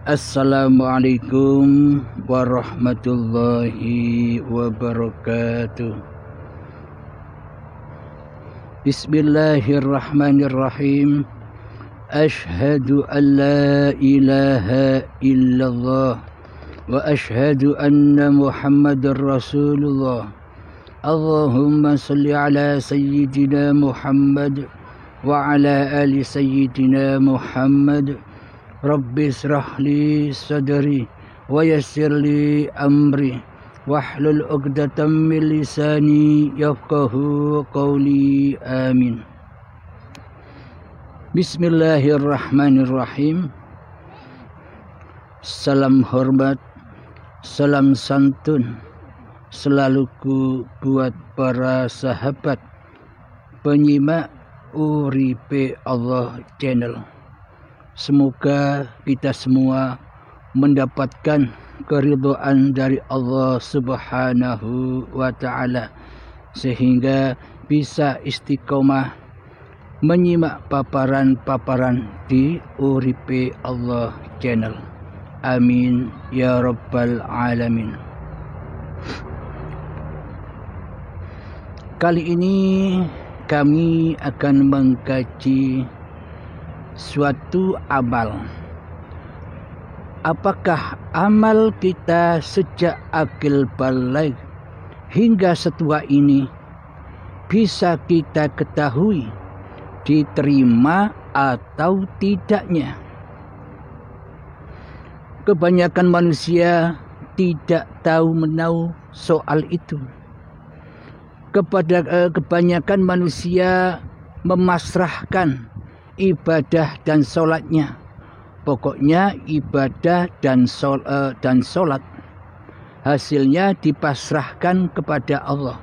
Assalamualaikum warahmatullahi wabarakatuh. Bismillahirrahmanirrahim. Ashhadu an la ilaha illallah wa ashhadu anna Muhammadar Rasulullah. Allahumma salli ala sayyidina Muhammad wa ala ali sayyidina Muhammad. Rabbi israh li sadri wa yassir li amri wahlul 'uqdatam min lisani yafqahu qawli. Amin. Bismillahirrahmanirrahim. Salam hormat, salam santun selalu buat para sahabat penyimak Uripe Allah channel. Semoga kita semua mendapatkan keridhaan dari Allah Subhanahu wa Ta'ala, sehingga bisa istiqomah menyimak paparan-paparan di Uripe Allah channel. Amin ya rabbal alamin. Kali ini kami akan mengkaji suatu amal. Apakah amal kita sejak akil baligh hingga setua ini bisa kita ketahui diterima atau tidaknya? Kebanyakan manusia tidak tahu menahu soal itu. Kebanyakan manusia memasrahkan ibadah dan sholatnya. Pokoknya ibadah dan sholat hasilnya dipasrahkan kepada Allah.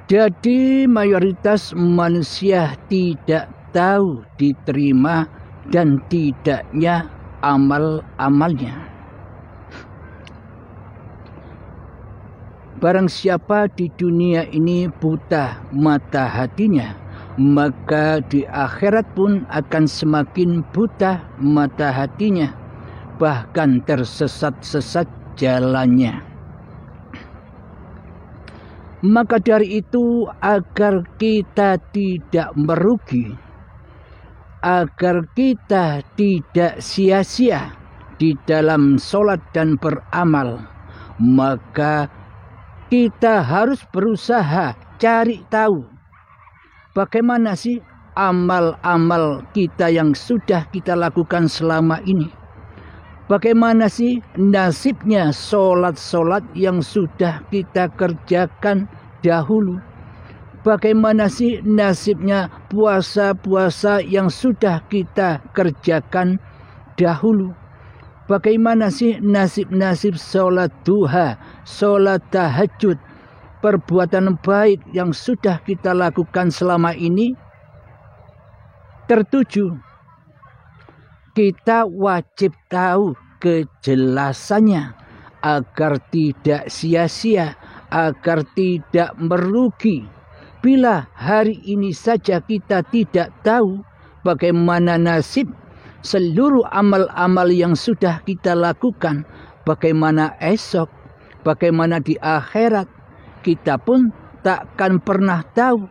Jadi mayoritas manusia tidak tahu diterima dan tidaknya amal-amalnya. Barang siapa di dunia ini buta mata hatinya, maka di akhirat pun akan semakin buta mata hatinya, bahkan tersesat-sesat jalannya. Maka dari itu, agar kita tidak merugi, agar kita tidak sia-sia di dalam sholat dan beramal, maka kita harus berusaha cari tahu bagaimana sih amal-amal kita yang sudah kita lakukan selama ini? Bagaimana sih nasibnya sholat-sholat yang sudah kita kerjakan dahulu? Bagaimana sih nasibnya puasa-puasa yang sudah kita kerjakan dahulu? Bagaimana sih nasib-nasib sholat duha, sholat tahajud, perbuatan baik yang sudah kita lakukan selama ini? Tertuju, kita wajib tahu kejelasannya agar tidak sia-sia, agar tidak merugi. Bila hari ini saja kita tidak tahu bagaimana nasib seluruh amal-amal yang sudah kita lakukan, bagaimana esok, bagaimana di akhirat, kita pun takkan pernah tahu.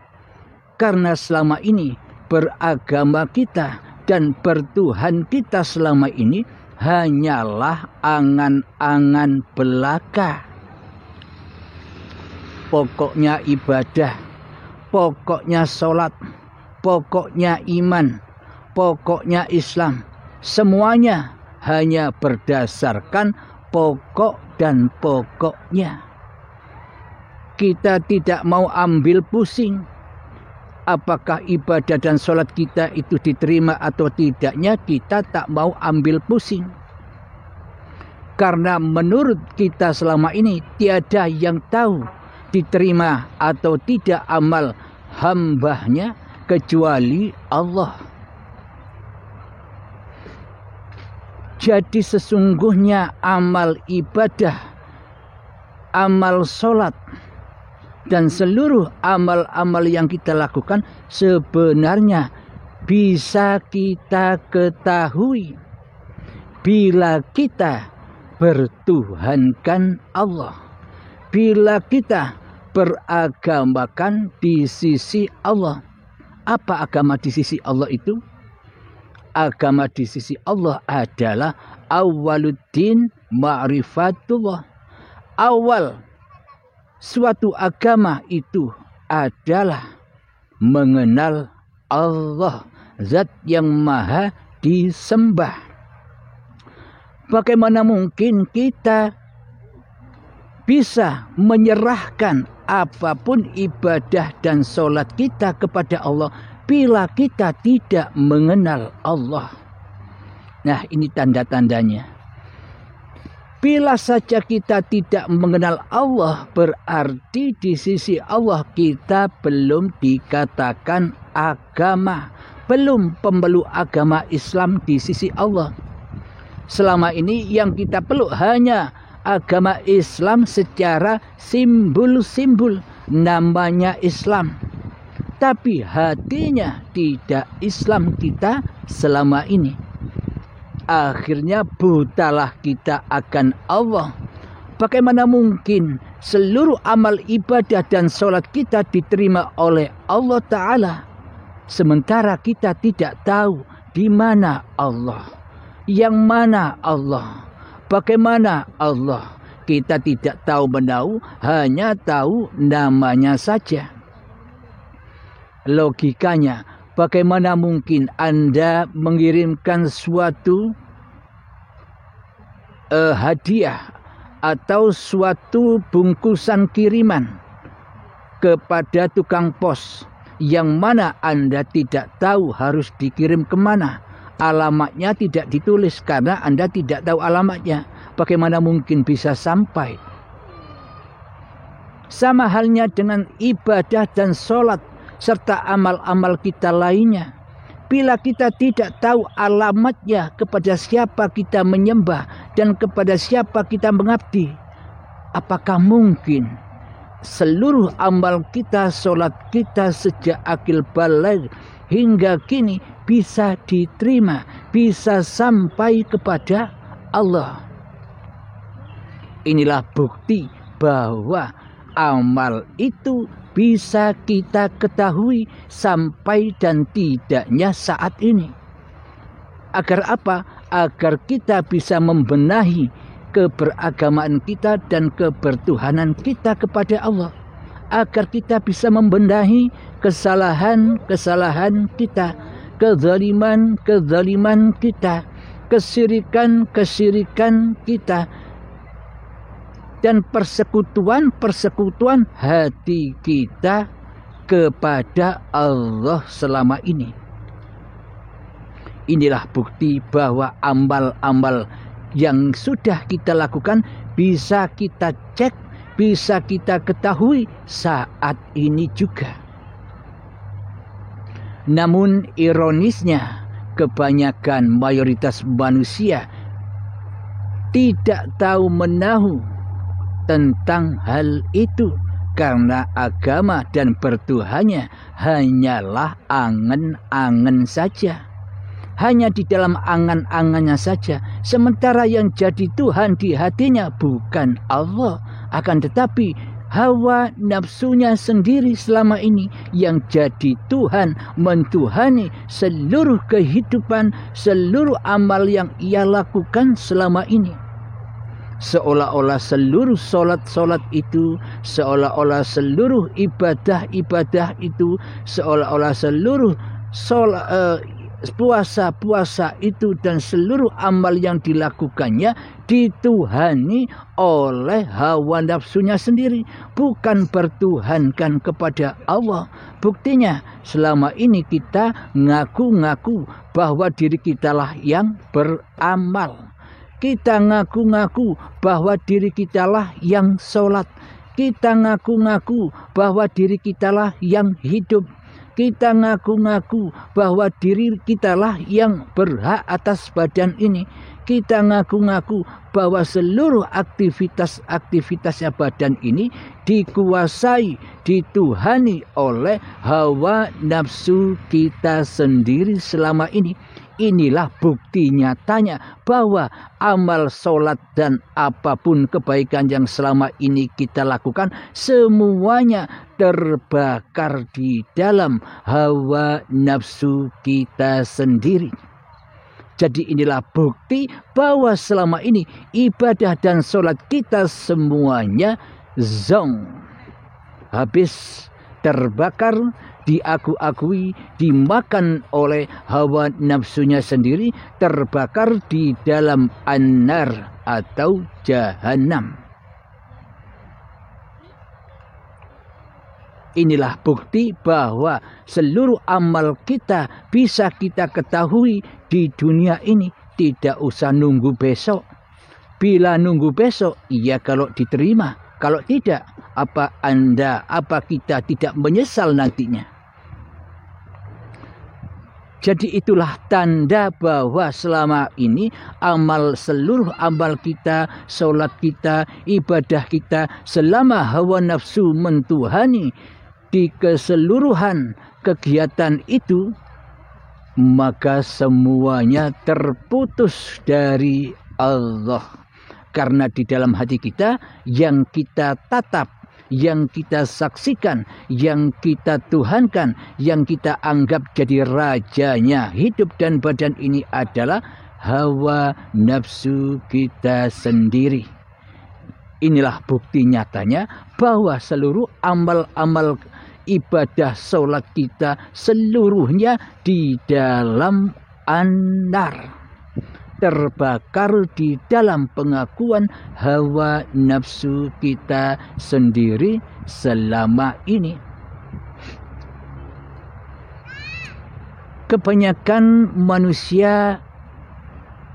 Karena selama ini beragama kita dan bertuhan kita selama ini hanyalah angan-angan belaka. Pokoknya ibadah, pokoknya sholat, pokoknya iman, pokoknya Islam. Semuanya hanya berdasarkan pokok dan pokoknya. Kita tidak mau ambil pusing apakah ibadah dan sholat kita itu diterima atau tidaknya. Kita tak mau ambil pusing. Karena menurut kita selama ini tiada yang tahu diterima atau tidak amal hambanya kecuali Allah. Jadi sesungguhnya amal ibadah, amal sholat, dan seluruh amal-amal yang kita lakukan sebenarnya bisa kita ketahui bila kita bertuhankan Allah, bila kita beragamakan di sisi Allah. Apa agama di sisi Allah itu? Agama di sisi Allah adalah awwaluddin ma'rifatullah. Awal suatu agama itu adalah mengenal Allah, zat yang maha disembah. Bagaimana mungkin kita bisa menyerahkan apapun ibadah dan sholat kita kepada Allah bila kita tidak mengenal Allah? Nah, ini tanda-tandanya. Bila saja kita tidak mengenal Allah, berarti di sisi Allah kita belum dikatakan agama, belum pemeluk agama Islam di sisi Allah. Selama ini yang kita peluk hanya agama Islam secara simbol-simbol, namanya Islam. Tapi hatinya tidak Islam kita selama ini. Akhirnya butalah kita akan Allah. Bagaimana mungkin seluruh amal ibadah dan sholat kita diterima oleh Allah Ta'ala, sementara kita tidak tahu di mana Allah, yang mana Allah, bagaimana Allah. Kita tidak tahu menahu, hanya tahu namanya saja. Logikanya, bagaimana mungkin Anda mengirimkan suatu hadiah atau suatu bungkusan kiriman kepada tukang pos yang mana Anda tidak tahu harus dikirim kemana? Alamatnya tidak ditulis karena Anda tidak tahu alamatnya. Bagaimana mungkin bisa sampai? Sama halnya dengan ibadah dan sholat serta amal-amal kita lainnya. Bila kita tidak tahu alamatnya, kepada siapa kita menyembah dan kepada siapa kita mengabdi, apakah mungkin seluruh amal kita, sholat kita sejak akil baligh hingga kini bisa diterima, bisa sampai kepada Allah? Inilah bukti bahwa amal itu bisa kita ketahui sampai dan tidaknya saat ini. Agar apa? Agar kita bisa membenahi keberagamaan kita dan kebertuhanan kita kepada Allah. Agar kita bisa membenahi kesalahan-kesalahan kita, kezaliman-kezaliman kita, kesirikan-kesirikan kita, dan persekutuan-persekutuan hati kita kepada Allah selama ini. Inilah bukti bahwa amal-amal yang sudah kita lakukan bisa kita cek, bisa kita ketahui saat ini juga. Namun ironisnya, kebanyakan mayoritas manusia tidak tahu menahu tentang hal itu, karena agama dan bertuhannya hanyalah angan-angan saja, hanya di dalam angan-angannya saja. Sementara yang jadi Tuhan di hatinya bukan Allah, Akan tetapi hawa nafsunya sendiri selama ini yang jadi Tuhan, mentuhani seluruh kehidupan, seluruh amal yang ia lakukan selama ini. Seolah-olah seluruh solat-solat itu, seolah-olah seluruh ibadah-ibadah itu, seolah-olah seluruh puasa-puasa itu dan seluruh amal yang dilakukannya dituhani oleh hawa nafsunya sendiri, bukan bertuhankan kepada Allah. Buktinya selama ini kita ngaku-ngaku bahwa diri kitalah yang beramal. Kita ngaku-ngaku bahwa diri kitalah yang sholat. Kita ngaku-ngaku bahwa diri kitalah yang hidup. Kita ngaku-ngaku bahwa diri kitalah yang berhak atas badan ini. Kita ngaku-ngaku bahwa seluruh aktivitasnya badan ini dikuasai, dituhani oleh hawa nafsu kita sendiri selama ini. Inilah bukti nyatanya bahwa amal sholat dan apapun kebaikan yang selama ini kita lakukan semuanya terbakar di dalam hawa nafsu kita sendiri. Jadi inilah bukti bahwa selama ini ibadah dan sholat kita semuanya zong, habis terbakar, diakui, dimakan oleh hawa nafsunya sendiri, terbakar di dalam an-nar atau jahanam. Inilah bukti bahwa seluruh amal kita bisa kita ketahui di dunia ini, tidak usah nunggu besok. Bila nunggu besok, iya kalau diterima. Kalau tidak, apa kita tidak menyesal nantinya? Jadi itulah tanda bahwa selama ini seluruh amal kita, sholat kita, ibadah kita, selama hawa nafsu mentuhani di keseluruhan kegiatan itu, maka semuanya terputus dari Allah. Karena di dalam hati kita yang kita tatap, yang kita saksikan, yang kita tuhankan, yang kita anggap jadi rajanya hidup dan badan ini adalah hawa nafsu kita sendiri. Inilah bukti nyatanya bahwa seluruh amal-amal ibadah sholat kita seluruhnya di dalam an-nar, terbakar di dalam pengakuan hawa nafsu kita sendiri selama ini. Kebanyakan manusia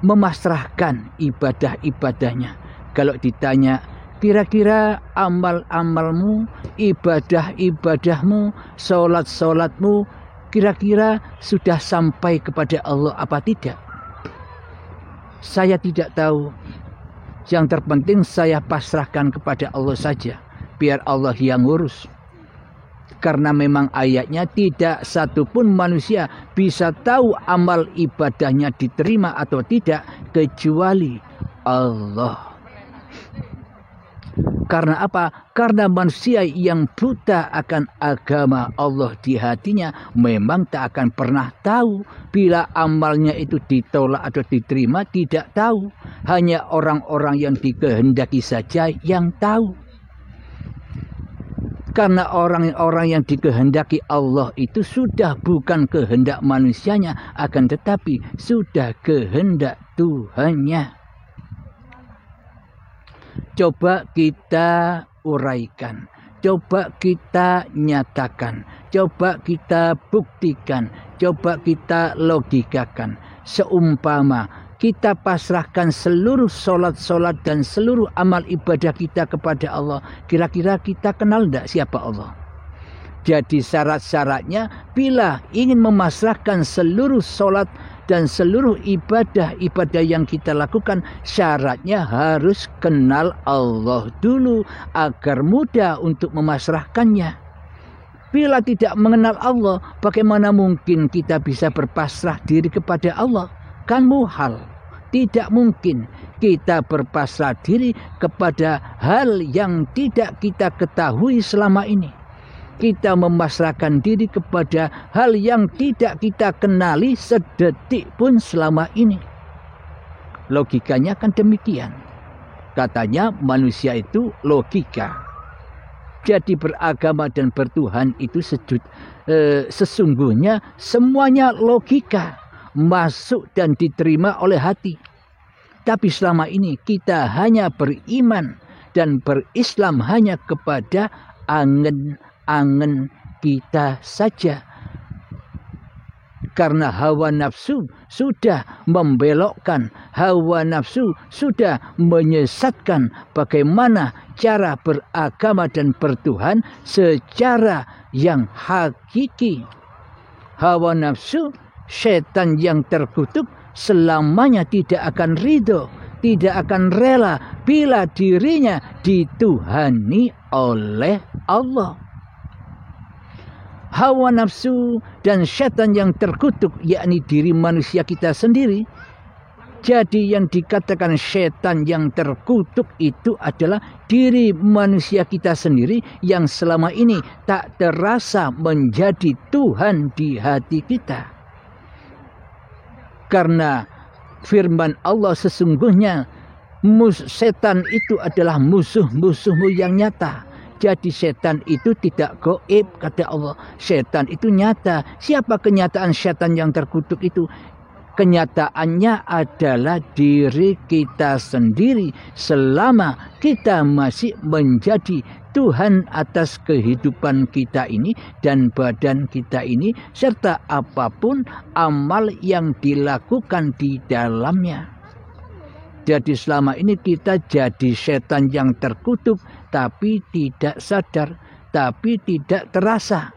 memasrahkan ibadah-ibadahnya. Kalau ditanya, kira-kira amal-amalmu, ibadah-ibadahmu, sholat-sholatmu, kira-kira sudah sampai kepada Allah apa tidak? Saya tidak tahu. Yang terpenting saya pasrahkan kepada Allah saja. Biar Allah yang ngurus. Karena memang ayatnya tidak satupun manusia bisa tahu amal ibadahnya diterima atau tidak kecuali Allah. Karena apa? Karena manusia yang buta akan agama Allah di hatinya memang tak akan pernah tahu bila amalnya itu ditolak atau diterima, tidak tahu. Hanya orang-orang yang dikehendaki saja yang tahu. Karena orang-orang yang dikehendaki Allah itu sudah bukan kehendak manusianya, akan tetapi sudah kehendak Tuhannya. Coba kita uraikan, coba kita nyatakan, coba kita buktikan, coba kita logikakan. Seumpama kita pasrahkan seluruh solat-solat dan seluruh amal ibadah kita kepada Allah, kira-kira kita kenal tidak siapa Allah? Jadi syarat-syaratnya bila ingin memasrahkan seluruh solat dan seluruh ibadah-ibadah yang kita lakukan, syaratnya harus kenal Allah dulu agar mudah untuk memasrahkannya. Bila tidak mengenal Allah, bagaimana mungkin kita bisa berpasrah diri kepada Allah? Kan muhal, tidak mungkin. kita berpasrah diri kepada hal yang tidak kita ketahui selama ini. Kita memasrahkan diri kepada hal yang tidak kita kenali sedetik pun selama ini. Logikanya kan demikian. Katanya manusia itu logika. Jadi beragama dan bertuhan itu sesungguhnya semuanya logika, masuk dan diterima oleh hati. Tapi selama ini kita hanya beriman dan berislam hanya kepada angen-angen kita saja. Karena hawa nafsu sudah membelokkan, hawa nafsu sudah menyesatkan bagaimana cara beragama dan bertuhan secara yang hakiki. Hawa nafsu, setan yang terkutuk, selamanya tidak akan ridho, tidak akan rela bila dirinya dituhani oleh Allah. Hawa nafsu dan setan yang terkutuk, yakni diri manusia kita sendiri. Jadi yang dikatakan setan yang terkutuk itu adalah diri manusia kita sendiri yang selama ini tak terasa menjadi Tuhan di hati kita. Karena firman Allah sesungguhnya setan itu adalah musuh-musuhmu yang nyata. Jadi setan itu tidak gaib, kata Allah. Setan itu nyata. Siapa kenyataan setan yang terkutuk itu? Kenyataannya adalah diri kita sendiri selama kita masih menjadi Tuhan atas kehidupan kita ini dan badan kita ini, serta apapun amal yang dilakukan di dalamnya. Jadi selama ini kita jadi setan yang terkutuk, tapi tidak sadar, tapi tidak terasa.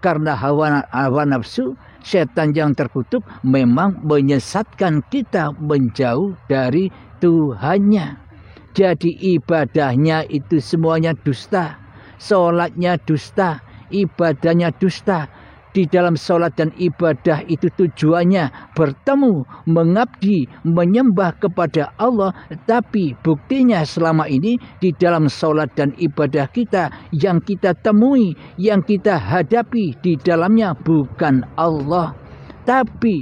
Karena hawa nafsu, setan yang terkutuk memang menyesatkan kita menjauh dari Tuhannya. Jadi ibadahnya itu semuanya dusta, sholatnya dusta, ibadahnya dusta. Di dalam sholat dan ibadah itu tujuannya bertemu, mengabdi, menyembah kepada Allah. Tapi buktinya selama ini di dalam sholat dan ibadah kita yang kita temui, yang kita hadapi di dalamnya bukan Allah, tapi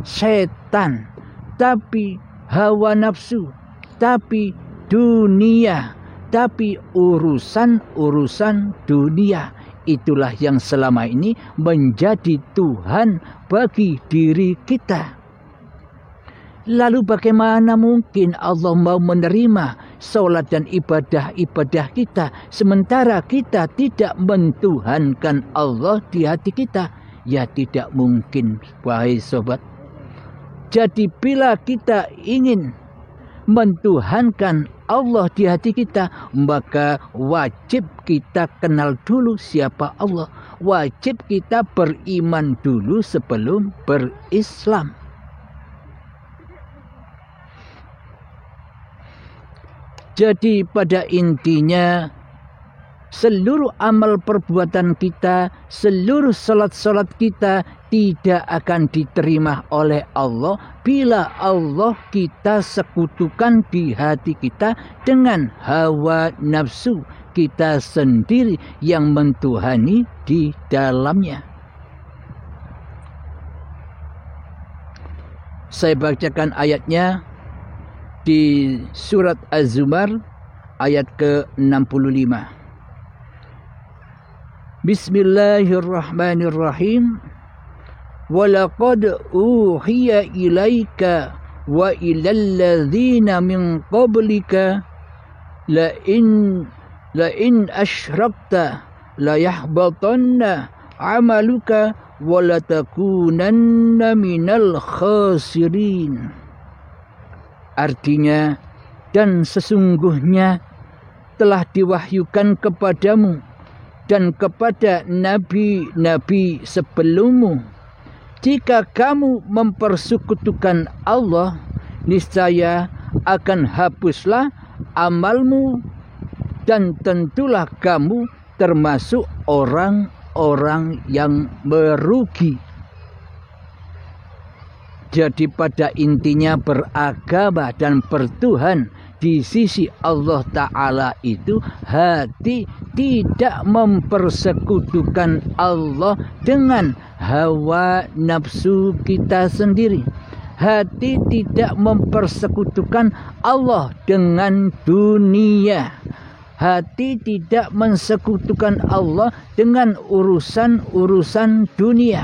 setan, tapi hawa nafsu, tapi dunia, tapi urusan-urusan dunia. Itulah yang selama ini menjadi Tuhan bagi diri kita. Lalu bagaimana mungkin Allah mau menerima sholat dan ibadah-ibadah kita sementara kita tidak mentuhankan Allah di hati kita? Ya tidak mungkin, wahai sobat. Jadi bila kita ingin mentuhankan Allah di hati kita, maka wajib kita kenal dulu siapa Allah. Wajib kita beriman dulu sebelum berislam. Jadi pada intinya seluruh amal perbuatan kita, seluruh salat-salat kita tidak akan diterima oleh Allah bila Allah kita sekutukan di hati kita dengan hawa nafsu kita sendiri yang mentuhani di dalamnya. Saya bacakan ayatnya di surat Az-Zumar ayat ke-65. Bismillahirrahmanirrahim. Walaqad uhiya ilaika wa ilal ladzina min qablika la in asyrakta la yahbatanna amaluka wa la takunanna minal khasirin. Artinya, dan sesungguhnya telah diwahyukan kepadamu dan kepada nabi-nabi sebelummu, jika kamu mempersekutukan Allah, niscaya akan hapuslah amalmu dan tentulah kamu termasuk orang-orang yang merugi. Jadi pada intinya beragama dan bertuhan di sisi Allah Ta'ala itu hati tidak mempersekutukan Allah dengan hawa nafsu kita sendiri. Hati tidak mempersekutukan Allah dengan dunia. Hati tidak mensekutukan Allah dengan urusan-urusan dunia.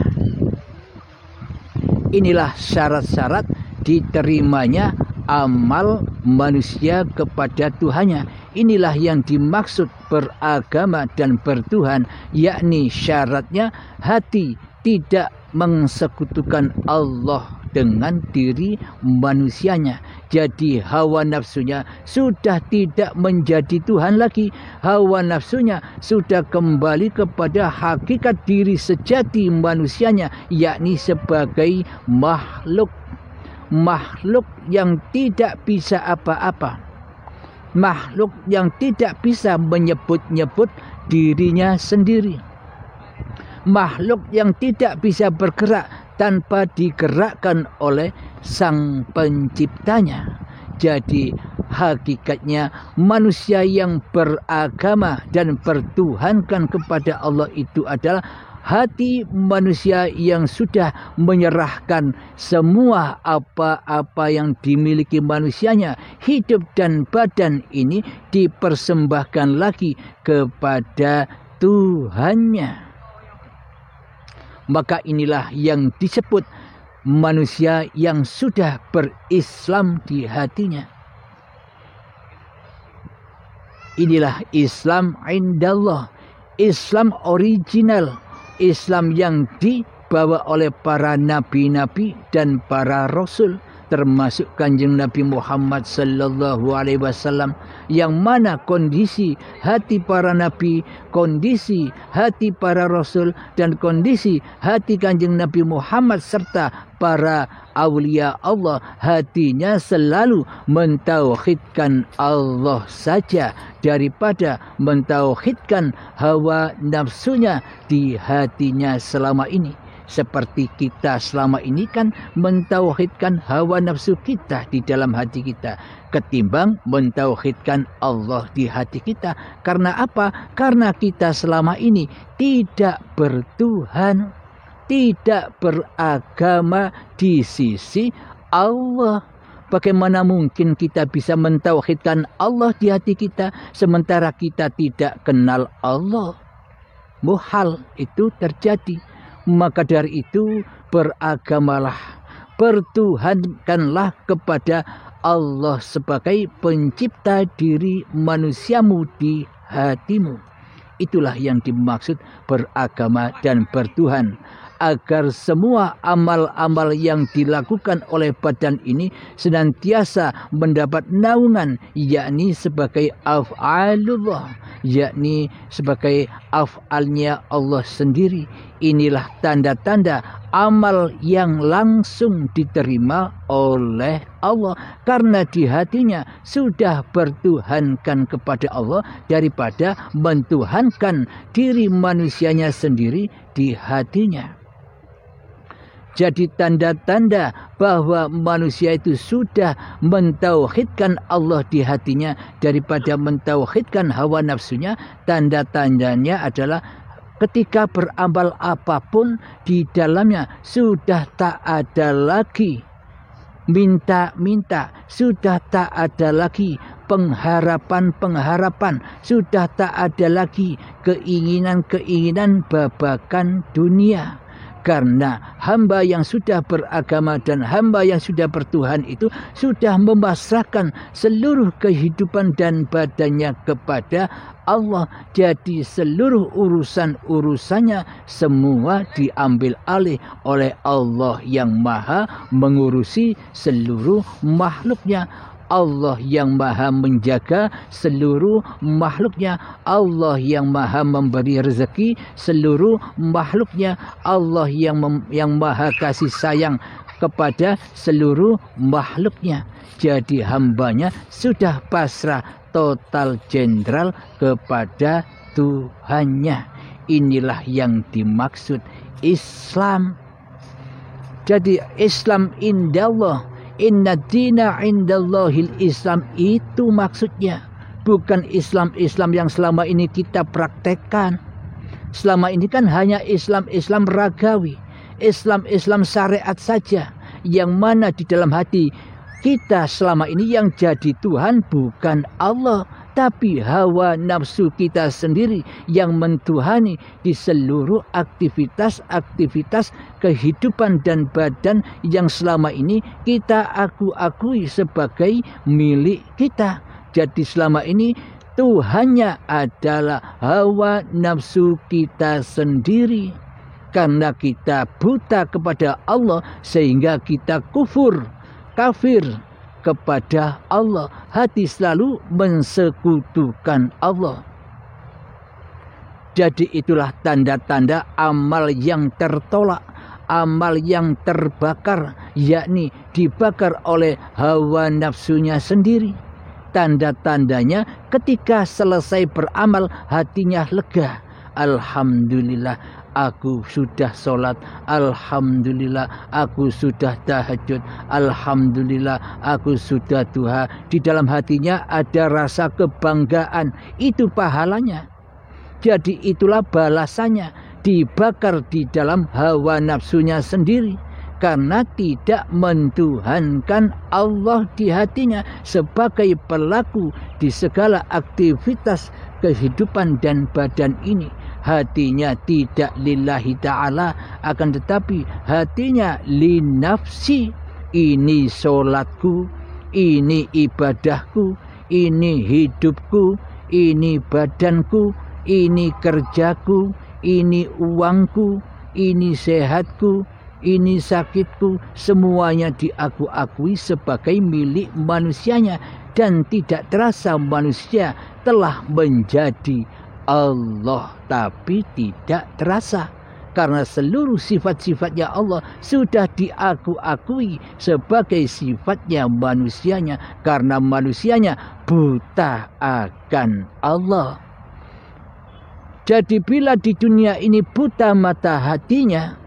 Inilah syarat-syarat diterimanya amal manusia kepada Tuhannya. Inilah yang dimaksud beragama dan bertuhan, yakni syaratnya hati tidak mensekutukan Allah dengan diri manusianya. Jadi hawa nafsunya sudah tidak menjadi Tuhan lagi. Hawa nafsunya sudah kembali kepada hakikat diri sejati manusianya, yakni sebagai makhluk. Makhluk yang tidak bisa apa-apa. Makhluk yang tidak bisa menyebut-nyebut dirinya sendiri. Makhluk yang tidak bisa bergerak tanpa digerakkan oleh Sang Penciptanya. Jadi hakikatnya manusia yang beragama dan bertuhankan kepada Allah itu adalah hati manusia yang sudah menyerahkan semua apa-apa yang dimiliki manusianya, hidup dan badan ini dipersembahkan lagi kepada Tuhannya. Maka inilah yang disebut manusia yang sudah berislam di hatinya. Inilah Islam indallah, Islam original, Islam yang dibawa oleh para nabi-nabi dan para rasul, termasuk Kanjeng Nabi Muhammad sallallahu alaihi wasallam, yang mana kondisi hati para nabi, kondisi hati para rasul, dan kondisi hati Kanjeng Nabi Muhammad serta para aulia Allah, hatinya selalu mentauhidkan Allah saja daripada mentauhidkan hawa nafsunya di hatinya selama ini. Seperti kita selama ini kan mentauhidkan hawa nafsu kita di dalam hati kita ketimbang mentauhidkan Allah di hati kita. Karena apa? Karena kita selama ini tidak bertuhan, tidak beragama di sisi Allah. Bagaimana mungkin kita bisa mentauhidkan Allah di hati kita sementara kita tidak kenal Allah? Muhal itu terjadi. Maka dari itu beragamalah, bertuhankanlah kepada Allah sebagai pencipta diri manusiamu di hatimu. Itulah yang dimaksud beragama dan bertuhan. Agar semua amal-amal yang dilakukan oleh badan ini senantiasa mendapat naungan, yakni sebagai af'alullah, yakni sebagai af'alnya Allah sendiri. Inilah tanda-tanda amal yang langsung diterima oleh Allah, karena di hatinya sudah bertuhankan kepada Allah daripada mentuhankan diri manusianya sendiri di hatinya. Jadi tanda-tanda bahwa manusia itu sudah mentauhidkan Allah di hatinya daripada mentauhidkan hawa nafsunya, tanda-tandanya adalah ketika beramal apapun di dalamnya sudah tak ada lagi minta-minta, sudah tak ada lagi pengharapan-pengharapan, sudah tak ada lagi keinginan-keinginan babakan dunia. Karena hamba yang sudah beragama dan hamba yang sudah bertuhan itu sudah memasrahkan seluruh kehidupan dan badannya kepada Allah. Jadi seluruh urusan-urusannya semua diambil alih oleh Allah yang maha mengurusi seluruh makhluknya. Allah yang maha menjaga seluruh makhluknya, Allah yang maha memberi rezeki seluruh makhluknya, Allah yang maha kasih sayang kepada seluruh makhluknya. Jadi hambanya sudah pasrah total jenderal kepada Tuhannya. Inilah yang dimaksud Islam. Jadi Islam indallah, inna dina indallahil Islam, itu maksudnya. Bukan Islam yang selama ini kita praktekkan. Selama ini kan hanya Islam ragawi, Islam syariat saja, yang mana di dalam hati kita selama ini yang jadi Tuhan bukan Allah, tapi hawa nafsu kita sendiri yang mentuhani di seluruh aktivitas kehidupan dan badan yang selama ini kita akui sebagai milik kita. Jadi selama ini Tuhannya adalah hawa nafsu kita sendiri. Karena kita buta kepada Allah sehingga kita kafir kepada Allah. Hati selalu mensekutukan Allah. Jadi itulah tanda-tanda amal yang tertolak, amal yang terbakar, yakni dibakar oleh hawa nafsunya sendiri. Tanda-tandanya ketika selesai beramal hatinya lega. Alhamdulillah aku sudah sholat, alhamdulillah aku sudah tahajud, alhamdulillah aku sudah duha. Di dalam hatinya ada rasa kebanggaan, itu pahalanya. Jadi itulah balasannya, dibakar di dalam hawa nafsunya sendiri. Karena tidak mentuhankan Allah di hatinya sebagai pelaku di segala aktivitas kehidupan dan badan ini. Hatinya tidak lillahi ta'ala, akan tetapi hatinya linafsi. Ini sholatku, ini ibadahku, ini hidupku, ini badanku, ini kerjaku, ini uangku, ini sehatku, ini sakitku, semuanya diakui sebagai milik manusianya. Dan tidak terasa manusia telah menjadi Allah, tapi tidak terasa. Karena seluruh sifat-sifatnya Allah sudah diakui sebagai sifatnya manusianya. Karena manusianya buta akan Allah. Jadi bila di dunia ini buta mata hatinya,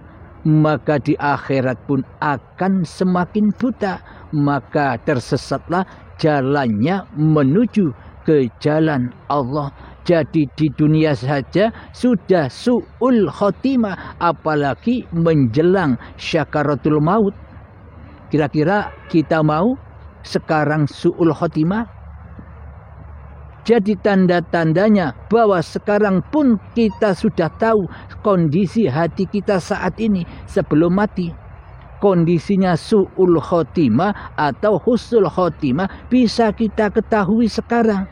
maka di akhirat pun akan semakin buta. Maka tersesatlah jalannya menuju ke jalan Allah. Jadi di dunia saja sudah su'ul khotimah, apalagi menjelang syakaratul maut. Kira-kira kita mau sekarang su'ul khotimah? Jadi tanda-tandanya bahwa sekarang pun kita sudah tahu kondisi hati kita saat ini sebelum mati. Kondisinya su'ul khotimah atau husnul khotimah bisa kita ketahui sekarang.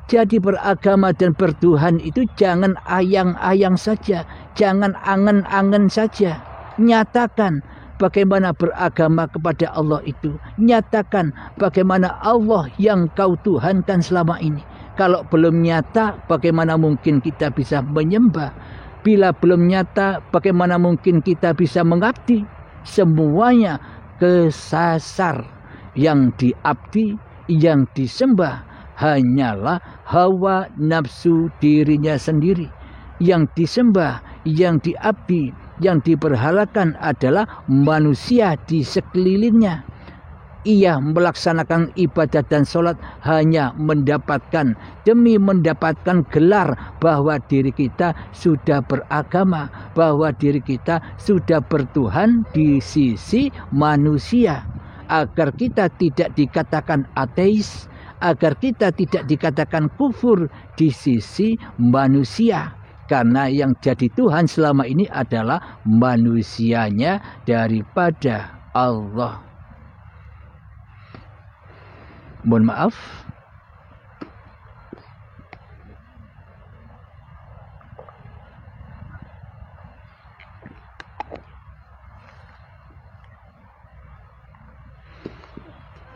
Jadi beragama dan bertuhan itu jangan ayang-ayang saja, jangan angen-angen saja. Nyatakan bagaimana beragama kepada Allah itu. Nyatakan bagaimana Allah yang kau tuhankan selama ini. Kalau belum nyata, bagaimana mungkin kita bisa menyembah? Bila belum nyata, bagaimana mungkin kita bisa mengabdi? Semuanya kesasar. Yang diabdi, yang disembah hanyalah hawa nafsu dirinya sendiri. Yang disembah, yang diabdi, yang diberhalakan adalah manusia di sekelilingnya. Ia melaksanakan ibadat dan sholat hanya demi mendapatkan gelar bahwa diri kita sudah beragama, bahwa diri kita sudah bertuhan di sisi manusia. Agar kita tidak dikatakan ateis, agar kita tidak dikatakan kufur di sisi manusia. Karena yang jadi Tuhan selama ini adalah manusianya daripada Allah. Mohon maaf.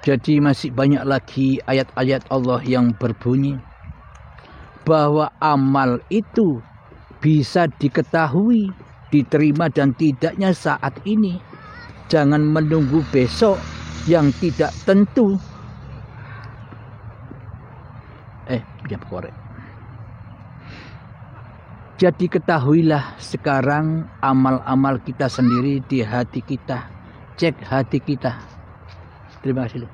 Jadi masih banyak lagi ayat-ayat Allah yang berbunyi bahwa amal itu bisa diketahui, diterima dan tidaknya saat ini. Jangan menunggu besok yang tidak tentu. Jam korek. Jadi ketahuilah sekarang amal-amal kita sendiri di hati kita. Cek hati kita. Terima kasih.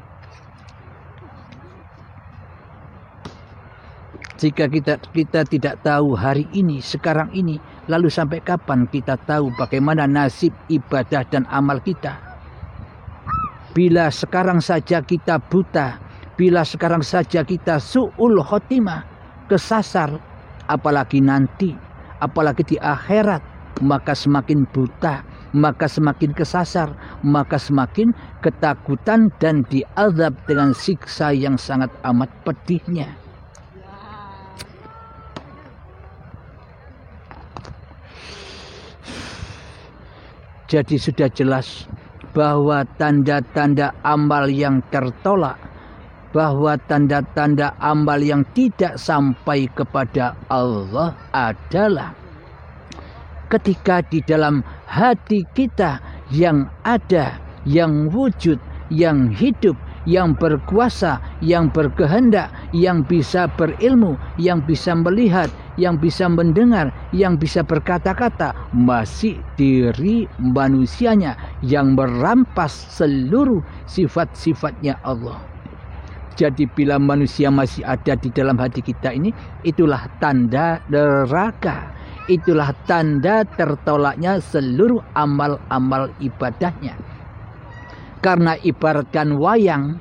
Jika kita tidak tahu hari ini, sekarang ini, lalu sampai kapan kita tahu bagaimana nasib ibadah dan amal kita? Bila sekarang saja kita buta, bila sekarang saja kita su'ul khotimah, kesasar, apalagi nanti, apalagi di akhirat, maka semakin buta, maka semakin kesasar, maka semakin ketakutan dan diazab dengan siksa yang sangat amat pedihnya. Jadi sudah jelas bahwa tanda-tanda amal yang tertolak, bahwa tanda-tanda amal yang tidak sampai kepada Allah adalah ketika di dalam hati kita yang ada, yang wujud, yang hidup, yang berkuasa, yang berkehendak, yang bisa berilmu, yang bisa melihat, yang bisa mendengar, yang bisa berkata-kata, masih diri manusianya yang merampas seluruh sifat-sifatnya Allah. Jadi bila manusia masih ada di dalam hati kita ini, itulah tanda neraka. Itulah tanda tertolaknya seluruh amal-amal ibadahnya. Karena ibaratkan wayang,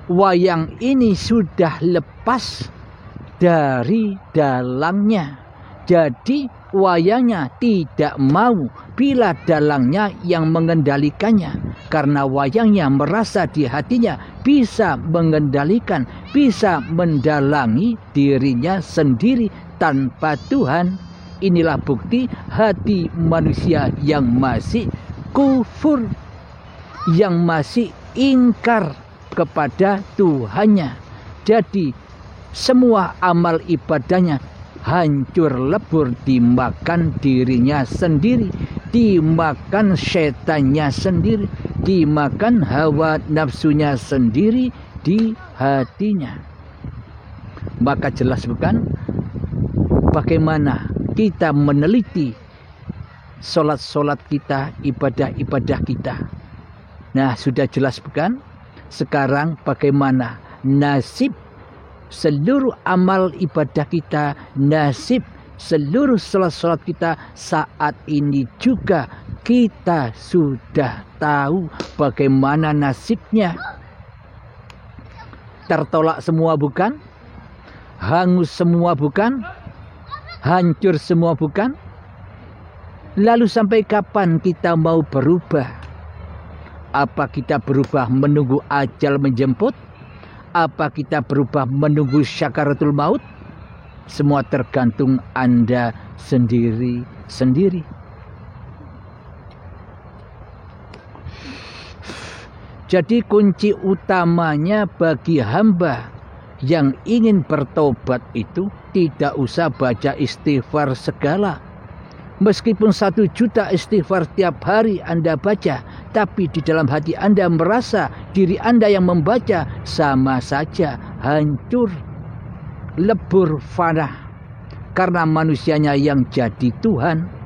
wayang ini sudah lepas dari dalangnya. Jadi wayangnya tidak mau bila dalangnya yang mengendalikannya. Karena wayangnya merasa di hatinya bisa mengendalikan, bisa mendalangi dirinya sendiri tanpa Tuhan. Inilah bukti hati manusia yang masih kufur, yang masih ingkar kepada Tuhannya. Jadi semua amal ibadahnya hancur lebur dimakan dirinya sendiri, dimakan setannya sendiri, dimakan hawa nafsunya sendiri di hatinya. Maka jelas bukan bagaimana kita meneliti solat-solat kita, ibadah-ibadah kita. Nah, sudah jelas bukan? Sekarang bagaimana nasib seluruh amal ibadah kita, nasib seluruh salat-salat kita saat ini juga kita sudah tahu bagaimana nasibnya. Tertolak semua bukan? Hangus semua bukan? Hancur semua bukan? Lalu sampai kapan kita mau berubah? Apa kita berubah menunggu ajal menjemput? Apa kita berubah menunggu syakaratul maut? Semua tergantung Anda sendiri-sendiri. Jadi kunci utamanya bagi hamba yang ingin bertobat itu tidak usah baca istighfar segala. Meskipun 1 juta istighfar tiap hari Anda baca, tapi di dalam hati Anda merasa diri Anda yang membaca sama saja hancur, lebur, fana. Karena manusianya yang jadi Tuhan.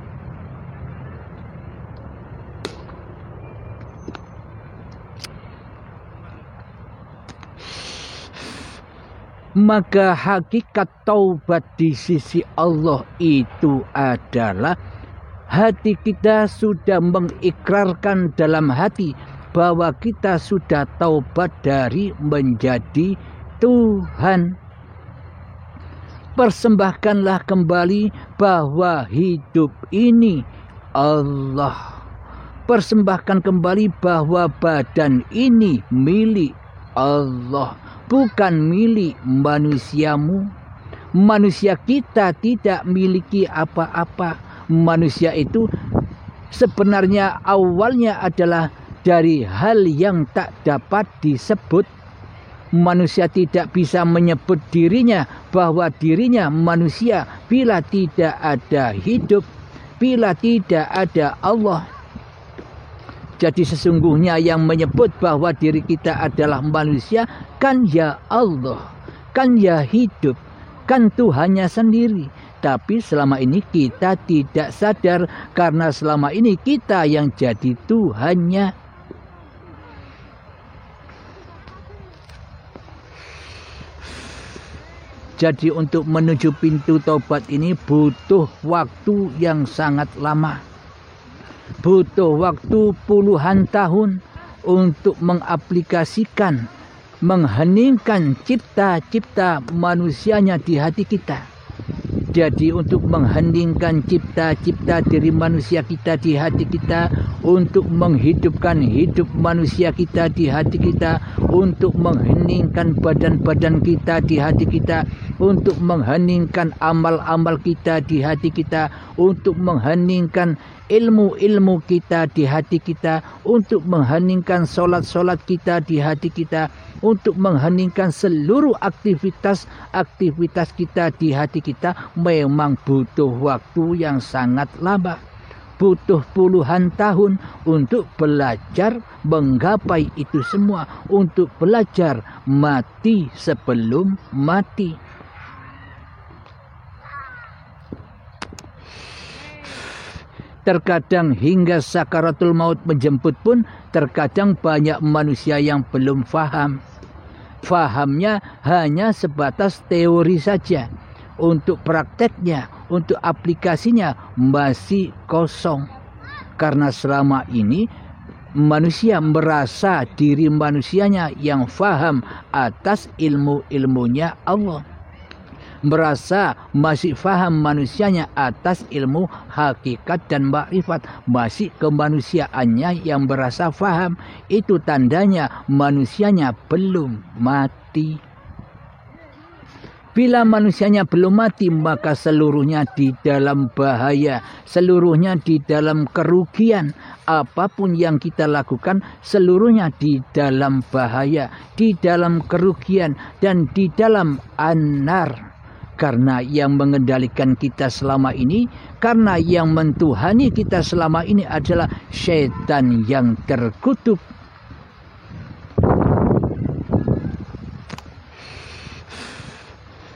Maka hakikat taubat di sisi Allah itu adalah hati kita sudah mengikrarkan dalam hati bahwa kita sudah taubat dari menjadi Tuhan. Persembahkanlah kembali bahwa hidup ini Allah. Persembahkan kembali bahwa badan ini milik Allah, bukan milik manusiamu. Manusia kita tidak miliki apa-apa. Manusia itu sebenarnya awalnya adalah dari hal yang tak dapat disebut. Manusia tidak bisa menyebut dirinya bahwa dirinya manusia bila tidak ada hidup, bila tidak ada Allah. Jadi sesungguhnya yang menyebut bahwa diri kita adalah manusia kan ya Allah, kan ya hidup, kan Tuhannya sendiri. Tapi selama ini kita tidak sadar karena selama ini kita yang jadi Tuhannya. Jadi untuk menuju pintu taubat ini butuh waktu yang sangat lama. Butuh waktu puluhan tahun untuk mengaplikasikan, mengheningkan cipta-cipta manusianya di hati kita. Jadi untuk mengheningkan cipta-cipta diri manusia kita di hati kita, untuk menghidupkan hidup manusia kita di hati kita, untuk mengheningkan badan-badan kita di hati kita, untuk mengheningkan amal-amal kita di hati kita, untuk mengheningkan ilmu-ilmu kita di hati kita, untuk mengheningkan solat-solat kita di hati kita, untuk mengheningkan seluruh aktivitas kita di hati kita, memang butuh waktu yang sangat lama. Butuh puluhan tahun untuk belajar menggapai itu semua, untuk belajar mati sebelum mati. Terkadang hingga sakaratul maut menjemput pun terkadang banyak manusia yang belum faham. Fahamnya hanya sebatas teori saja. Untuk prakteknya, untuk aplikasinya masih kosong. Karena selama ini manusia merasa diri manusianya yang faham atas ilmu-ilmunya Allah. Merasa masih faham manusianya atas ilmu hakikat dan makrifat, masih kemanusiaannya yang merasa faham. Itu tandanya manusianya belum mati. Bila manusianya belum mati, maka seluruhnya di dalam bahaya, seluruhnya di dalam kerugian. Apapun yang kita lakukan, seluruhnya di dalam bahaya, di dalam kerugian, dan di dalam anar. Karena yang mengendalikan kita selama ini, karena yang mentuhani kita selama ini adalah syaitan yang terkutuk.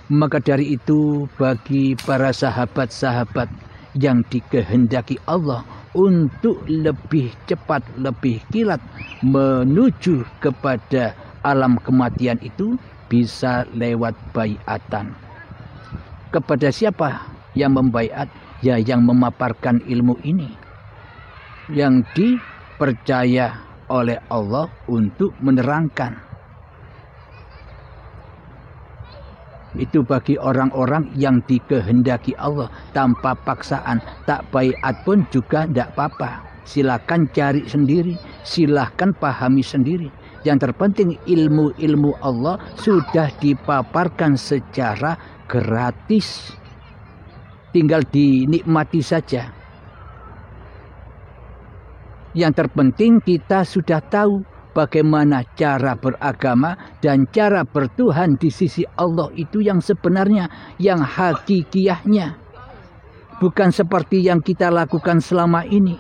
Maka dari itu bagi para sahabat-sahabat yang dikehendaki Allah untuk lebih cepat, lebih kilat menuju kepada alam kematian itu, bisa lewat baiatan. Kepada siapa yang membaiat? Ya, yang memaparkan ilmu ini, yang dipercaya oleh Allah untuk menerangkan. Itu bagi orang-orang yang dikehendaki Allah tanpa paksaan. Tak baiat pun juga tidak apa-apa. Silakan cari sendiri, silakan pahami sendiri. Yang terpenting ilmu-ilmu Allah sudah dipaparkan secara gratis. Tinggal dinikmati saja. Yang terpenting kita sudah tahu bagaimana cara beragama dan cara bertuhan di sisi Allah itu yang sebenarnya, yang hakikiyahnya. Bukan seperti yang kita lakukan selama ini.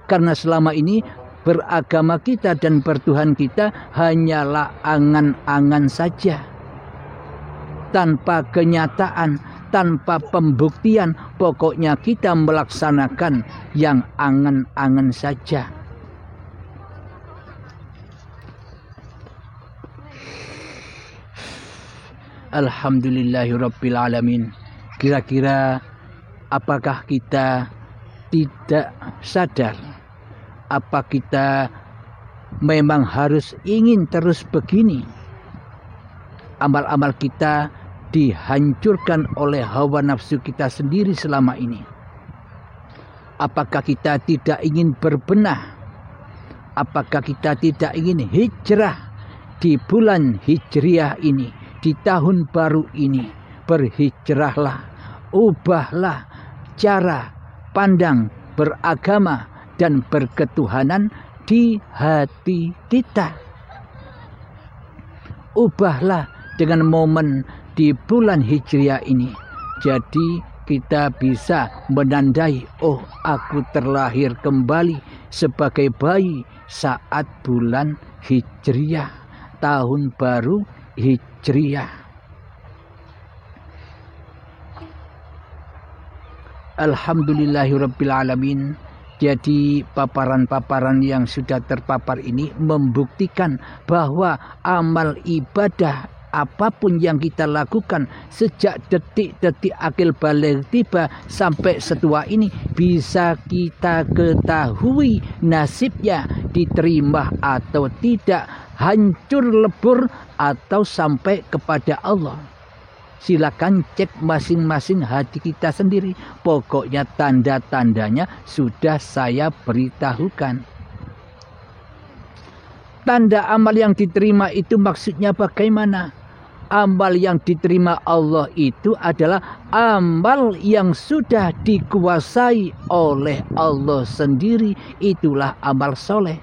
Karena selama ini beragama kita dan bertuhan kita hanyalah angan-angan saja. Tanpa kenyataan, tanpa pembuktian, pokoknya kita melaksanakan yang angan-angan saja. Alhamdulillahirabbil alamin. Kira-kira apakah kita tidak sadar? Apa kita memang harus ingin terus begini? Amal-amal kita dihancurkan oleh hawa nafsu kita sendiri selama ini. Apakah kita tidak ingin berbenah? Apakah kita tidak ingin hijrah di bulan hijriah ini, di tahun baru ini? Berhijrahlah, ubahlah cara pandang beragama dan berketuhanan di hati kita. Ubahlah dengan momen di bulan hijriah ini. Jadi kita bisa menandai, oh aku terlahir kembali sebagai bayi saat bulan hijriah, tahun baru hijriah. Alhamdulillahirabbil alamin. Jadi paparan-paparan yang sudah terpapar ini membuktikan bahwa amal ibadah apapun yang kita lakukan sejak detik-detik akil balik tiba sampai setua ini bisa kita ketahui nasibnya diterima atau tidak, hancur lebur atau sampai kepada Allah. Silakan cek masing-masing hati kita sendiri. Pokoknya tanda-tandanya sudah saya beritahukan. Tanda amal yang diterima itu maksudnya bagaimana? Amal yang diterima Allah itu adalah amal yang sudah dikuasai oleh Allah sendiri. Itulah amal soleh.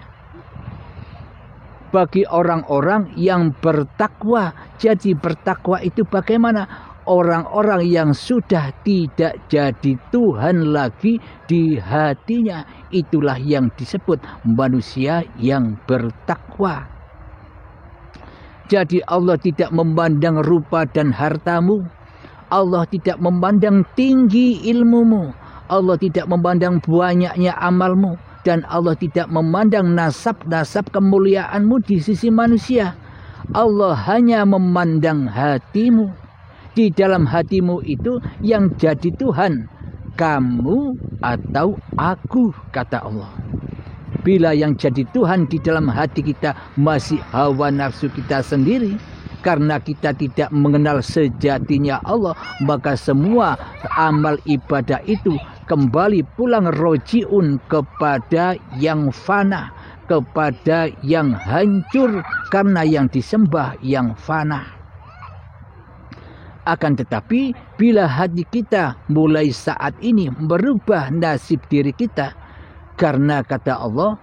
Bagi orang-orang yang bertakwa. Jadi bertakwa itu bagaimana? Orang-orang yang sudah tidak jadi Tuhan lagi di hatinya. Itulah yang disebut manusia yang bertakwa. Jadi Allah tidak memandang rupa dan hartamu. Allah tidak memandang tinggi ilmumu. Allah tidak memandang banyaknya amalmu. Dan Allah tidak memandang nasab-nasab kemuliaanmu di sisi manusia. Allah hanya memandang hatimu. Di dalam hatimu itu yang jadi Tuhan, kamu atau aku, kata Allah. Bila yang jadi Tuhan di dalam hati kita masih hawa nafsu kita sendiri, karena kita tidak mengenal sejatinya Allah, maka semua amal ibadah itu kembali pulang rojiun kepada yang fana, kepada yang hancur, karena yang disembah yang fana. Akan tetapi bila hati kita mulai saat ini merubah nasib diri kita, karena kata Allah,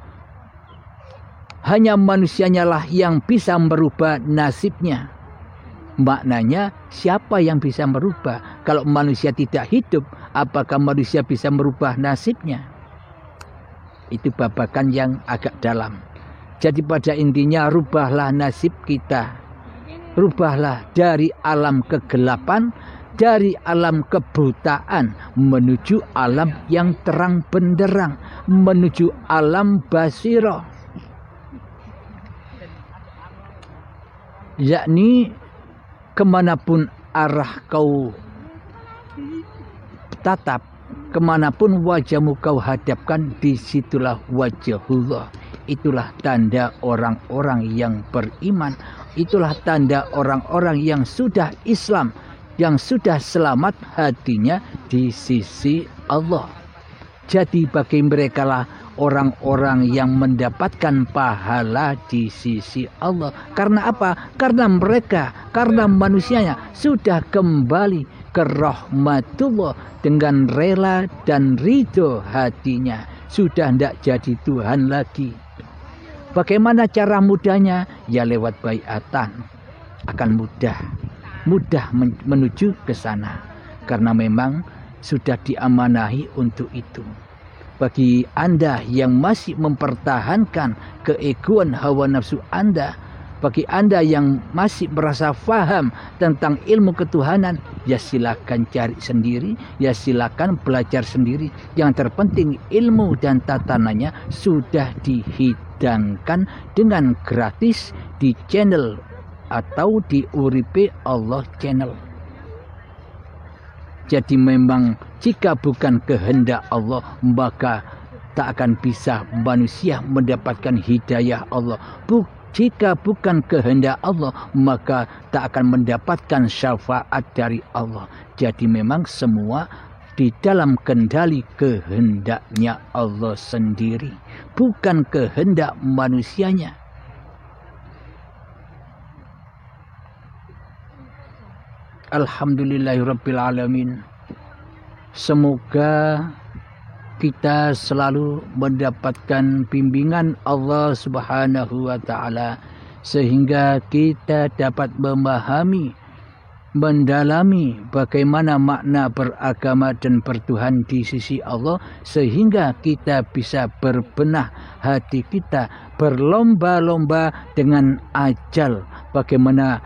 hanya manusianya lah yang bisa merubah nasibnya. Maknanya siapa yang bisa merubah? Kalau manusia tidak hidup, apakah manusia bisa merubah nasibnya? Itu babakan yang agak dalam. Jadi pada intinya rubahlah nasib kita. Rubahlah dari alam kegelapan, dari alam kebutaan menuju alam yang terang benderang, menuju alam basirah. Yakni kemanapun arah kau tatap, kemanapun wajahmu kau hadapkan, disitulah wajahullah. Itulah tanda orang-orang yang beriman. Itulah tanda orang-orang yang sudah Islam, yang sudah selamat hatinya di sisi Allah. Jadi bagi mereka lah orang-orang yang mendapatkan pahala di sisi Allah. Karena apa? Karena mereka, karena manusianya sudah kembali ke rahmatullah dengan rela dan ridho hatinya. Sudah tidak jadi Tuhan lagi. Bagaimana cara mudahnya? Ya lewat baiatan. Akan mudah menuju ke sana. Karena memang sudah diamanahi untuk itu. Bagi Anda yang masih mempertahankan keegoan hawa nafsu Anda, bagi Anda yang masih merasa faham tentang ilmu ketuhanan, ya silakan cari sendiri, ya silakan belajar sendiri. Yang terpenting ilmu dan tatanannya sudah dihidangkan dengan gratis di channel atau di Uripe Allah channel. Jadi memang jika bukan kehendak Allah, maka tak akan bisa manusia mendapatkan hidayah Allah. Jika bukan kehendak Allah, maka tak akan mendapatkan syafaat dari Allah. Jadi memang semua di dalam kendali kehendaknya Allah sendiri, bukan kehendak manusianya. Alhamdulillahirabbil alamin. Semoga kita selalu mendapatkan bimbingan Allah Subhanahu wa taala sehingga kita dapat memahami, mendalami bagaimana makna beragama dan bertuhan di sisi Allah, sehingga kita bisa berbenah hati kita, berlomba-lomba dengan ajal, bagaimana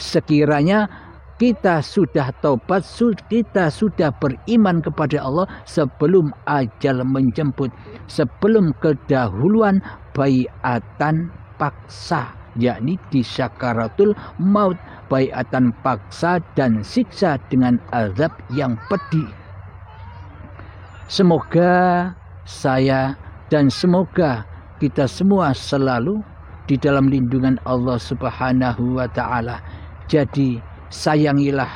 sekiranya kita sudah taubat, kita sudah beriman kepada Allah sebelum ajal menjemput, sebelum kedahuluan baiatan paksa, yakni di syakaratul maut, baiatan paksa dan siksa dengan azab yang pedih. Semoga saya dan semoga kita semua selalu di dalam lindungan Allah Subhanahu wa taala. Jadi sayangilah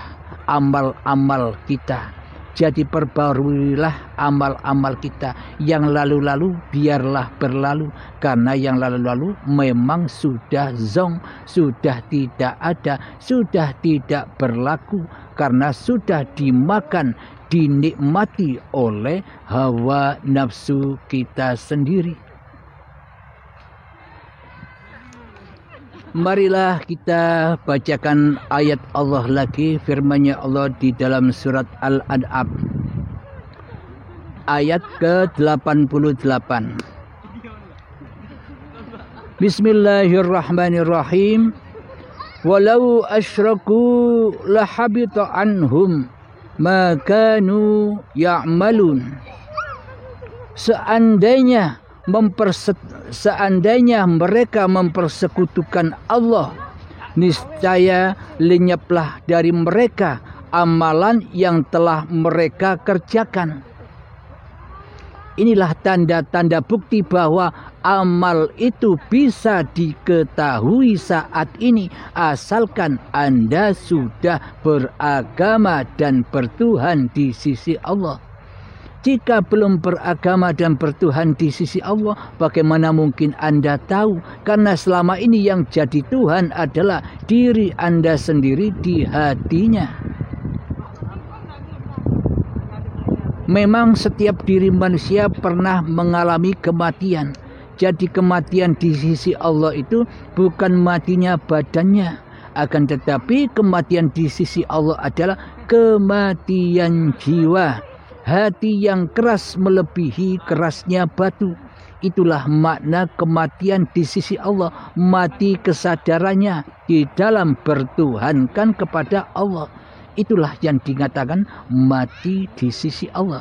amal-amal kita. Jadi perbaruilah amal-amal kita. Yang lalu-lalu biarlah berlalu, karena yang lalu-lalu memang sudah zong, sudah tidak ada, sudah tidak berlaku, karena sudah dimakan, dinikmati oleh hawa nafsu kita sendiri. Marilah kita bacakan ayat Allah lagi, firman-Nya Allah di dalam surat Al-An'am ayat ke-88. Bismillahirrahmanirrahim. Walau asyraku lahabita anhum ma kanu ya'malun. Seandainya mereka mempersekutukan Allah, niscaya lenyaplah dari mereka amalan yang telah mereka kerjakan. Inilah tanda-tanda bukti bahwa amal itu bisa diketahui saat ini, asalkan Anda sudah beragama dan bertuhan di sisi Allah. Jika belum beragama dan bertuhan di sisi Allah, bagaimana mungkin Anda tahu? Karena selama ini yang jadi Tuhan adalah diri Anda sendiri di hatinya. Memang setiap diri manusia pernah mengalami kematian. Jadi kematian di sisi Allah itu bukan matinya badannya, akan tetapi kematian di sisi Allah adalah kematian jiwa. Hati yang keras melebihi kerasnya batu. Itulah makna kematian di sisi Allah. Mati kesadarannya di dalam bertuhankan kepada Allah. Itulah yang dikatakan mati di sisi Allah.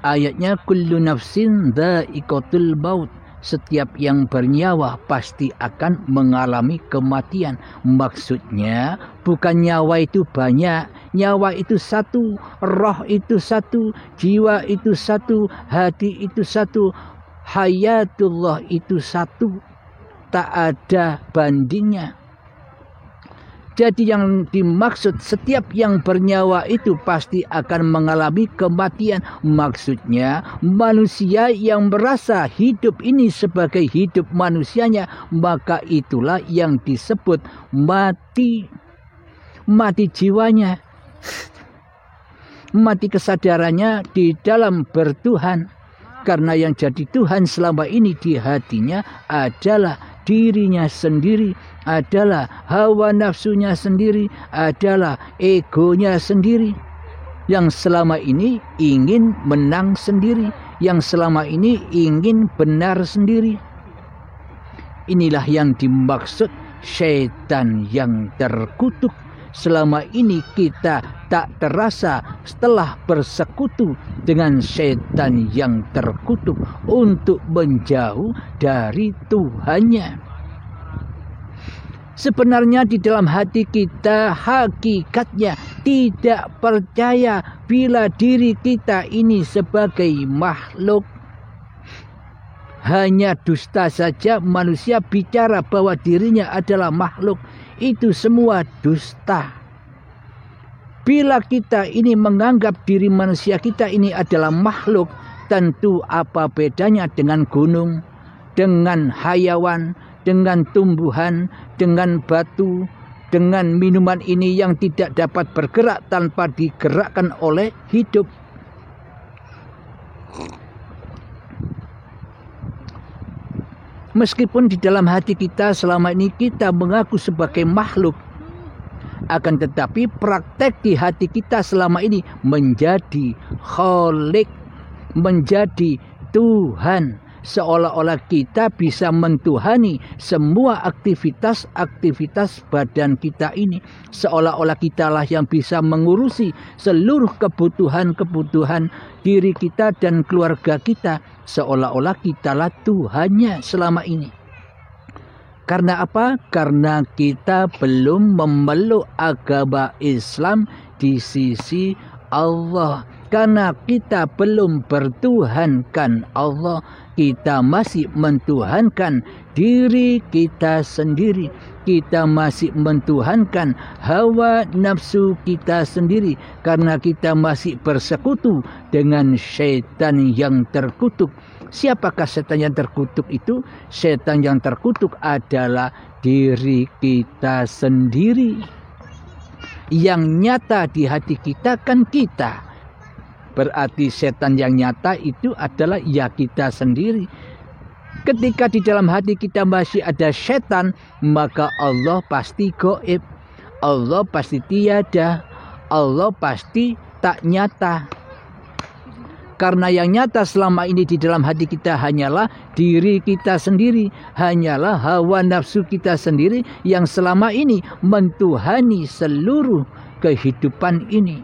Ayatnya kullu nafsin dha'iqatul maut. Setiap yang bernyawa pasti akan mengalami kematian. Maksudnya bukan nyawa itu banyak, nyawa itu satu, roh itu satu, jiwa itu satu, hati itu satu, hayatullah itu satu, tak ada bandingnya. Jadi yang dimaksud setiap yang bernyawa itu pasti akan mengalami kematian. Maksudnya manusia yang merasa hidup ini sebagai hidup manusianya, maka itulah yang disebut mati. Mati jiwanya, mati kesadarannya di dalam bertuhan. Karena yang jadi Tuhan selama ini di hatinya adalah dirinya sendiri, adalah hawa nafsunya sendiri, adalah egonya sendiri, yang selama ini ingin menang sendiri, yang selama ini ingin benar sendiri. Inilah yang dimaksud syaitan yang terkutuk. Selama ini kita tak terasa setelah bersekutu dengan syaitan yang terkutuk untuk menjauh dari Tuhannya. Sebenarnya di dalam hati kita hakikatnya tidak percaya bila diri kita ini sebagai makhluk. Hanya dusta saja manusia bicara bahwa dirinya adalah makhluk. Itu semua dusta. Bila kita ini menganggap diri manusia kita ini adalah makhluk, tentu apa bedanya dengan gunung, dengan hayawan, dengan tumbuhan, dengan batu, dengan minuman ini yang tidak dapat bergerak tanpa digerakkan oleh hidup. Meskipun di dalam hati kita selama ini kita mengaku sebagai makhluk, akan tetapi praktek di hati kita selama ini menjadi Khalik, menjadi Tuhan. seolah-olah kita bisa mentuhani semua aktivitas badan kita ini, seolah-olah kitalah yang bisa mengurusi seluruh kebutuhan diri kita dan keluarga kita, seolah-olah kitalah Tuhannya selama ini. Karena apa? Karena kita belum memeluk agama Islam di sisi Allah. Karena kita belum bertuhankan Allah, kita masih mentuhankan diri kita sendiri. Kita masih mentuhankan hawa nafsu kita sendiri. Karena kita masih bersekutu dengan syaitan yang terkutuk. Siapakah setan yang terkutuk itu? Setan yang terkutuk adalah diri kita sendiri. Yang nyata di hati kita kan kita. Berarti setan yang nyata itu adalah ya kita sendiri. Ketika di dalam hati kita masih ada setan, maka Allah pasti gaib. Allah pasti tiada. Allah pasti tak nyata. Karena yang nyata selama ini di dalam hati kita hanyalah diri kita sendiri. Hanyalah hawa nafsu kita sendiri yang selama ini mentuhani seluruh kehidupan ini.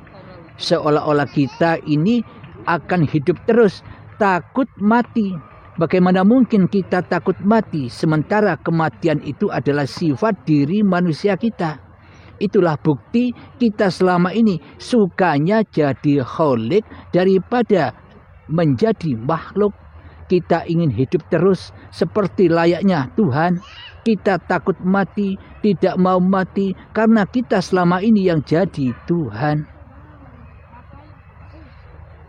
Seolah-olah kita ini akan hidup terus takut mati. Bagaimana mungkin kita takut mati sementara kematian itu adalah sifat diri manusia kita. Itulah bukti kita selama ini sukanya jadi kholik daripada menjadi makhluk. Kita ingin hidup terus seperti layaknya Tuhan. Kita takut mati, tidak mau mati karena kita selama ini yang jadi Tuhan.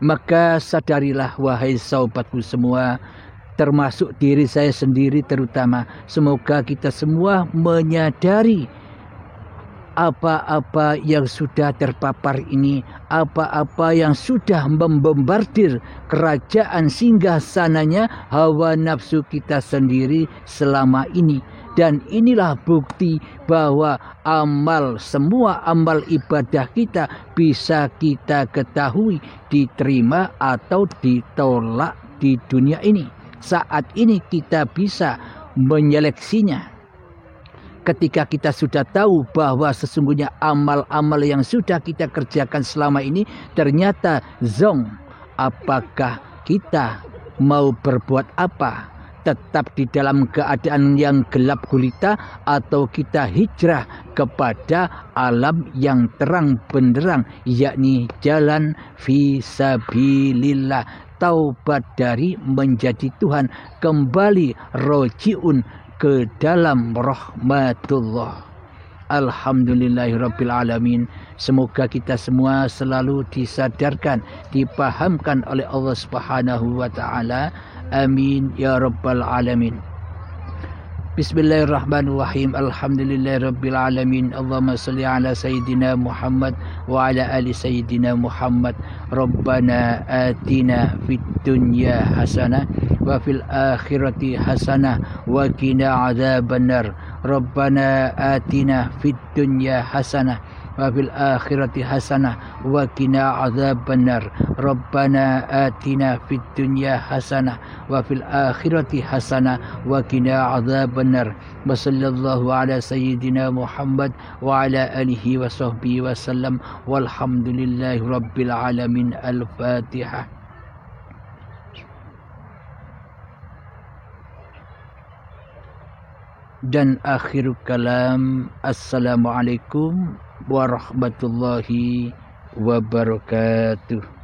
Maka sadarilah wahai sahabatku semua, termasuk diri saya sendiri terutama. Semoga kita semua menyadari apa-apa yang sudah terpapar ini, apa-apa yang sudah membombardir kerajaan singgasananya hawa nafsu kita sendiri selama ini. Dan inilah bukti bahwa semua amal ibadah kita bisa kita ketahui diterima atau ditolak di dunia ini. Saat ini kita bisa menyeleksinya. Ketika kita sudah tahu bahwa sesungguhnya amal-amal yang sudah kita kerjakan selama ini ternyata zong, apakah kita mau berbuat apa? Tetap di dalam keadaan yang gelap gulita atau kita hijrah kepada alam yang terang benderang, yakni jalan fisabilillah, taubat dari menjadi Tuhan, kembali rojiun ke dalam rahmatullah. Alhamdulillahirrabbilalamin. Semoga kita semua selalu disadarkan, dipahamkan oleh Allah Subhanahu wa ta'ala. Amin ya rabbal alamin. Bismillahirrahmanirrahim. Alhamdulillahirabbil alamin. Allahumma shalli ala sayyidina Muhammad wa ala ali sayyidina Muhammad. Rabbana atina fid dunya hasanah wa fil akhirati hasanah wa qina adzabannar. Rabbana atina fid dunya hasanah wa fil akhirati hasanah wa qina adzabannar. Rabbana atina fid dunya hasanah wa fil akhirati hasanah wa qina adzabannar. Wa sallallahu ala sayyidina Muhammad wa ala alihi wa sahbihi wa sallam walhamdulillahi rabbil alamin. Al-Fatihah. Dan akhir kalam, assalamualaikum warahmatullahi wabarakatuh.